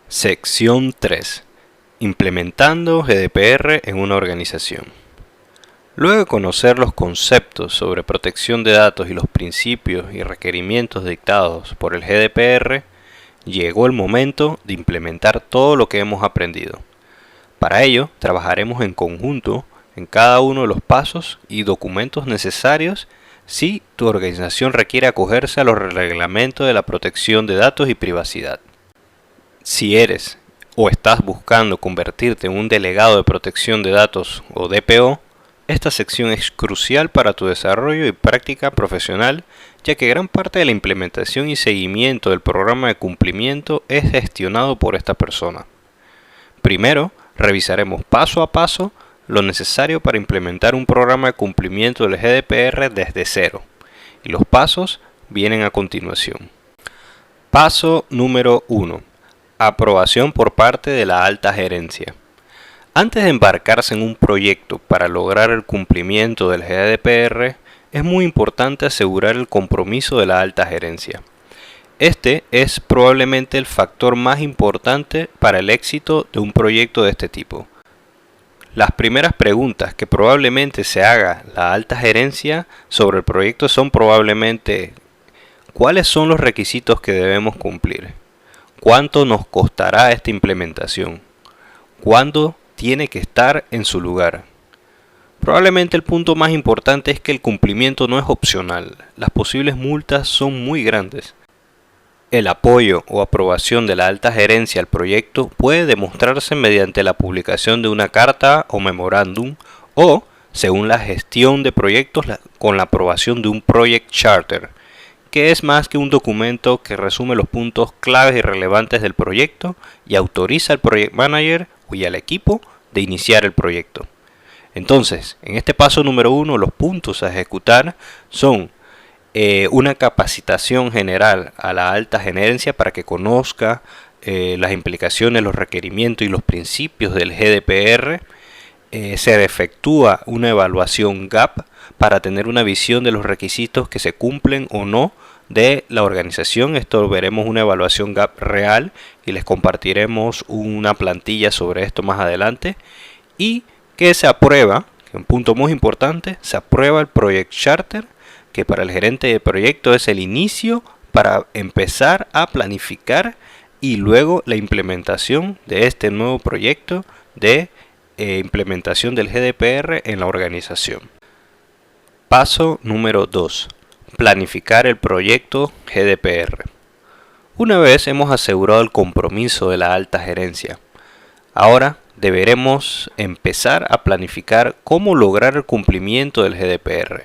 Sección 3. Implementando GDPR en una organización. Luego de conocer los conceptos sobre protección de datos y los principios y requerimientos dictados por el GDPR, llegó el momento de implementar todo lo que hemos aprendido. Para ello, trabajaremos en conjunto en cada uno de los pasos y documentos necesarios si tu organización requiere acogerse a los reglamentos de la protección de datos y privacidad. Si eres o estás buscando convertirte en un delegado de protección de datos o DPO, esta sección es crucial para tu desarrollo y práctica profesional, ya que gran parte de la implementación y seguimiento del programa de cumplimiento es gestionado por esta persona. Primero, revisaremos paso a paso lo necesario para implementar un programa de cumplimiento del GDPR desde cero, y los pasos vienen a continuación. Paso número 1. Aprobación por parte de la alta gerencia. Antes de embarcarse en un proyecto para lograr el cumplimiento del GDPR, es muy importante asegurar el compromiso de la alta gerencia. Este es probablemente el factor más importante para el éxito de un proyecto de este tipo. Las primeras preguntas que probablemente se haga la alta gerencia sobre el proyecto son probablemente: ¿cuáles son los requisitos que debemos cumplir? ¿Cuánto nos costará esta implementación? ¿Cuándo tiene que estar en su lugar? Probablemente el punto más importante es que el cumplimiento no es opcional. Las posibles multas son muy grandes. El apoyo o aprobación de la alta gerencia al proyecto puede demostrarse mediante la publicación de una carta o memorándum o, según la gestión de proyectos, con la aprobación de un Project Charter, que es más que un documento que resume los puntos claves y relevantes del proyecto y autoriza al Project Manager y al equipo de iniciar el proyecto. Entonces, en este paso número 1, los puntos a ejecutar son una capacitación general a la alta gerencia para que conozca las implicaciones, los requerimientos y los principios del GDPR. Se efectúa una evaluación gap para tener una visión de los requisitos que se cumplen o no de la organización. Esto veremos una evaluación gap real y les compartiremos una plantilla sobre esto más adelante. Y que se aprueba, que un punto muy importante, se aprueba el Project Charter, que para el gerente de proyecto es el inicio para empezar a planificar y luego la implementación de este nuevo proyecto de implementación del GDPR en la organización. Paso número 2. Planificar el proyecto GDPR. Una vez hemos asegurado el compromiso de la alta gerencia, ahora deberemos empezar a planificar cómo lograr el cumplimiento del GDPR.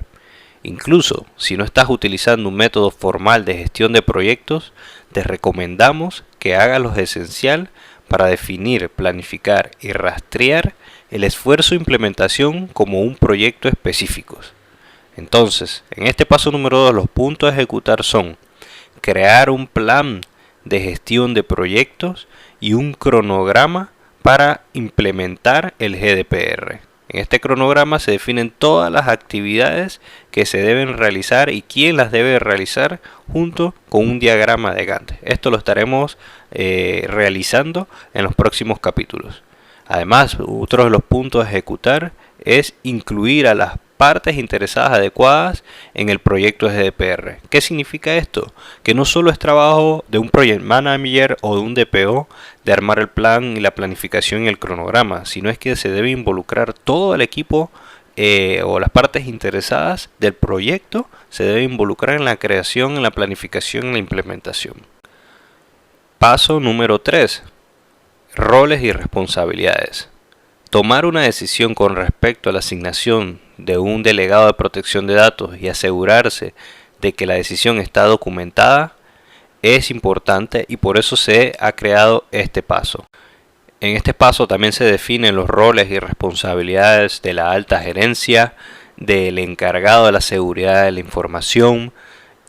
Incluso si no estás utilizando un método formal de gestión de proyectos, te recomendamos que hagas lo esencial para definir, planificar y rastrear el esfuerzo de implementación como un proyecto específico. Entonces, en este paso número 2, los puntos a ejecutar son: crear un plan de gestión de proyectos y un cronograma para implementar el GDPR. En este cronograma se definen todas las actividades que se deben realizar y quién las debe realizar, junto con un diagrama de Gantt. Esto lo estaremos realizando en los próximos capítulos. Además, otro de los puntos a ejecutar es incluir a las partes interesadas adecuadas en el proyecto de GDPR. ¿Qué significa esto? Que no solo es trabajo de un Project Manager o de un DPO de armar el plan y la planificación y el cronograma, sino es que se debe involucrar todo el equipo o las partes interesadas del proyecto, se debe involucrar en la creación, en la planificación y en la implementación. Paso número 3. Roles y responsabilidades. Tomar una decisión con respecto a la asignación de un delegado de protección de datos y asegurarse de que la decisión está documentada es importante, y por eso se ha creado este paso. En este paso también se definen los roles y responsabilidades de la alta gerencia, del encargado de la seguridad de la información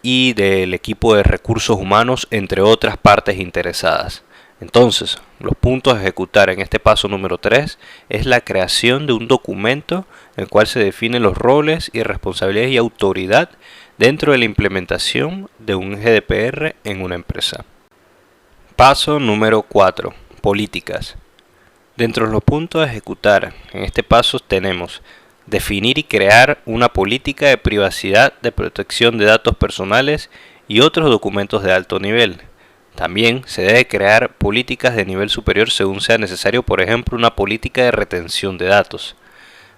y del equipo de recursos humanos, entre otras partes interesadas. Entonces, los puntos a ejecutar en este paso número 3 es la creación de un documento en el cual se definen los roles y responsabilidades y autoridad dentro de la implementación de un GDPR en una empresa. Paso número 4. políticas. Dentro de los puntos a ejecutar, en este paso tenemos definir y crear una política de privacidad, de protección de datos personales y otros documentos de alto nivel. También se debe crear políticas de nivel superior según sea necesario, por ejemplo, una política de retención de datos.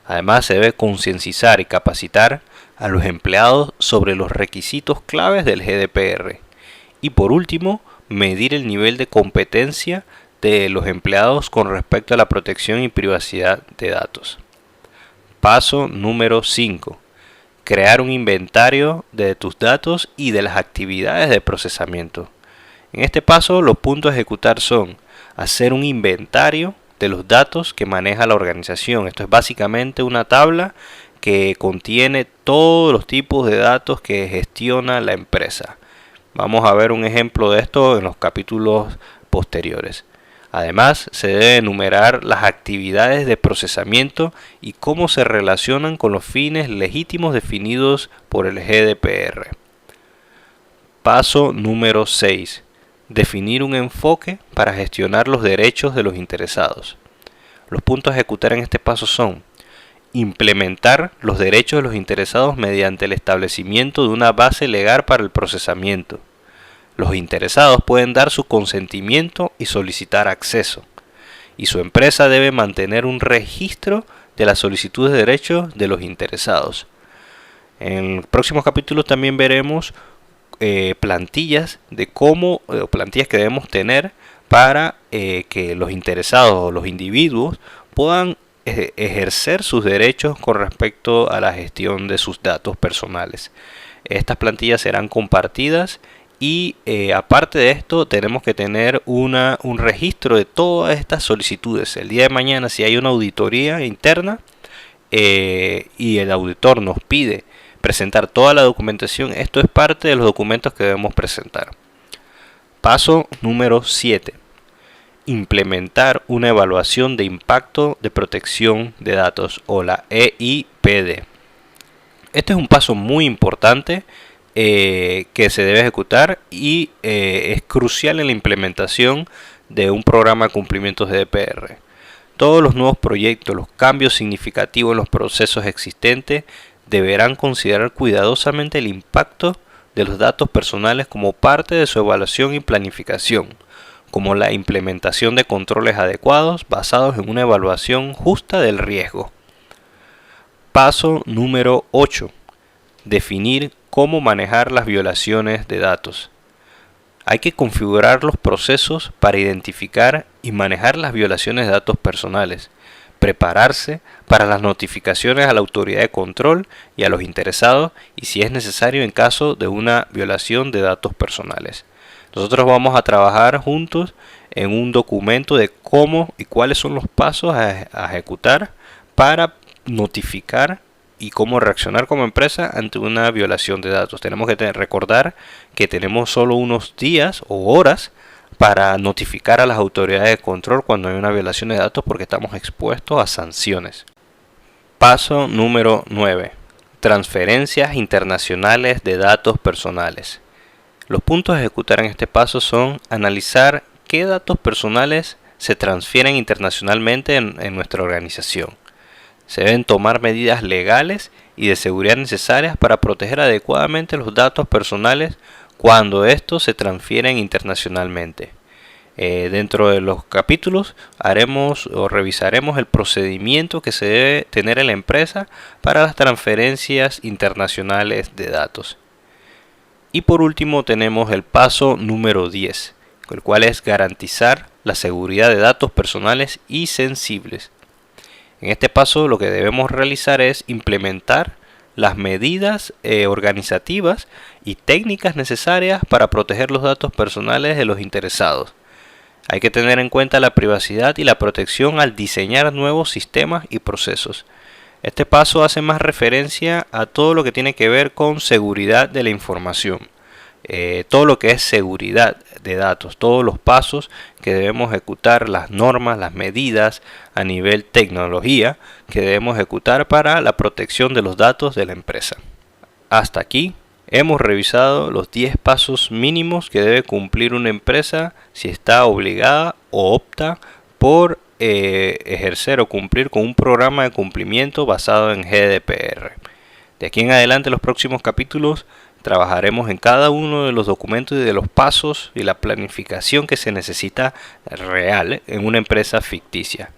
Además, se debe concienciar y capacitar a los empleados sobre los requisitos claves del GDPR. Y por último, medir el nivel de competencia de los empleados con respecto a la protección y privacidad de datos. Paso número 5. Crear un inventario de tus datos y de las actividades de procesamiento. En este paso, los puntos a ejecutar son hacer un inventario de los datos que maneja la organización. Esto es básicamente una tabla que contiene todos los tipos de datos que gestiona la empresa. Vamos a ver un ejemplo de esto en los capítulos posteriores. Además, se debe enumerar las actividades de procesamiento y cómo se relacionan con los fines legítimos definidos por el GDPR. Paso número 6. Definir un enfoque para gestionar los derechos de los interesados. Los puntos a ejecutar en este paso son implementar los derechos de los interesados mediante el establecimiento de una base legal para el procesamiento. Los interesados pueden dar su consentimiento y solicitar acceso, y su empresa debe mantener un registro de las solicitudes de derechos de los interesados. En los próximos capítulos también veremos plantillas que debemos tener para que los interesados o los individuos puedan ejercer sus derechos con respecto a la gestión de sus datos personales. Estas plantillas serán compartidas y aparte de esto tenemos que tener un registro de todas estas solicitudes. El día de mañana, si hay una auditoría interna y el auditor nos pide presentar toda la documentación, esto es parte de los documentos que debemos presentar. Paso número 7. Implementar una evaluación de impacto de protección de datos, o la EIPD. Este es un paso muy importante que se debe ejecutar y es crucial en la implementación de un programa de cumplimientos de GDPR. Todos los nuevos proyectos, los cambios significativos en los procesos existentes deberán considerar cuidadosamente el impacto de los datos personales como parte de su evaluación y planificación, como la implementación de controles adecuados basados en una evaluación justa del riesgo. Paso número 8. Definir cómo manejar las violaciones de datos. Hay que configurar los procesos para identificar y manejar las violaciones de datos personales, prepararse para las notificaciones a la autoridad de control y a los interesados, y si es necesario en caso de una violación de datos personales. Nosotros vamos a trabajar juntos en un documento de cómo y cuáles son los pasos a ejecutar para notificar y cómo reaccionar como empresa ante una violación de datos. Tenemos que recordar que tenemos solo unos días o horas para notificar a las autoridades de control cuando hay una violación de datos, porque estamos expuestos a sanciones. Paso número 9. Transferencias internacionales de datos personales. Los puntos a ejecutar en este paso son analizar qué datos personales se transfieren internacionalmente en nuestra organización. Se deben tomar medidas legales y de seguridad necesarias para proteger adecuadamente los datos personales cuando estos se transfieren internacionalmente. Dentro de los capítulos haremos o revisaremos el procedimiento que se debe tener en la empresa para las transferencias internacionales de datos. Y por último tenemos el paso número 10, el cual es garantizar la seguridad de datos personales y sensibles. En este paso lo que debemos realizar es implementar las medidas organizativas y técnicas necesarias para proteger los datos personales de los interesados. Hay que tener en cuenta la privacidad y la protección al diseñar nuevos sistemas y procesos. Este paso hace más referencia a todo lo que tiene que ver con seguridad de la información. Todo lo que es seguridad de datos, todos los pasos que debemos ejecutar, las normas, las medidas a nivel tecnología que debemos ejecutar para la protección de los datos de la empresa. Hasta aquí Hemos revisado los 10 pasos mínimos que debe cumplir una empresa si está obligada o opta por ejercer o cumplir con un programa de cumplimiento basado en GDPR. De aquí en adelante, los próximos capítulos trabajaremos en cada uno de los documentos y de los pasos y la planificación que se necesita real en una empresa ficticia.